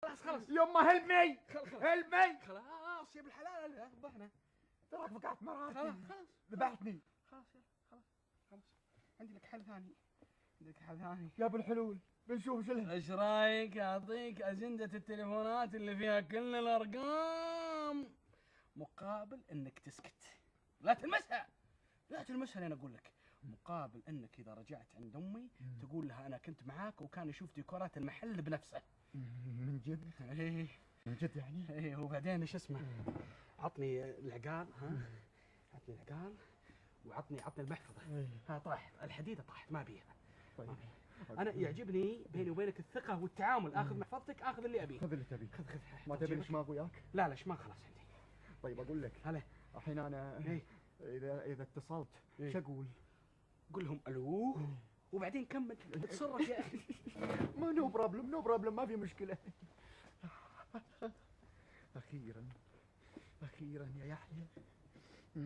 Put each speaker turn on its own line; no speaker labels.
خلاص
يما هيلب مي هيلب مي.
خلاص يا ابن الحلال ذبحنا.
تراك فقعت مراتي.
خلاص
ذبحتني.
خلاص يلا خلاص. عندي لك حل ثاني.
يا ابو الحلول بنشوف شلها.
ايش رايك اعطيك اجندة التليفونات اللي فيها كل الارقام مقابل انك تسكت. لا تلمسها لين اقول لك. مقابل انك اذا رجعت عند امي تقول لها انا كنت معاك وكان يشوف ديكورات المحل بنفسه.
من جد؟
ايه
من جد يعني؟
ايه. وبعدين ايش اسمه، عطني العقال. عطني العقال وعطني المحفظه. ها طاحت الحديده، طاحت ما بيها.
طيب
انا يعجبني بيني وبينك الثقه والتعامل. اخذ محفظتك، اخذ اللي ابيه.
خذ اللي تبيه.
خذ
ما تبي الشماغ وياك؟
لا شماغ خلاص عندي.
طيب اقول لك،
هلا
الحين انا
إيه؟
اذا اتصلت
إيه؟
شو اقول؟
قل لهم الو وبعدين كمل اتصرف يا اخي.
ما نو بروبلم ما في مشكله. اخيرا يا يحيى.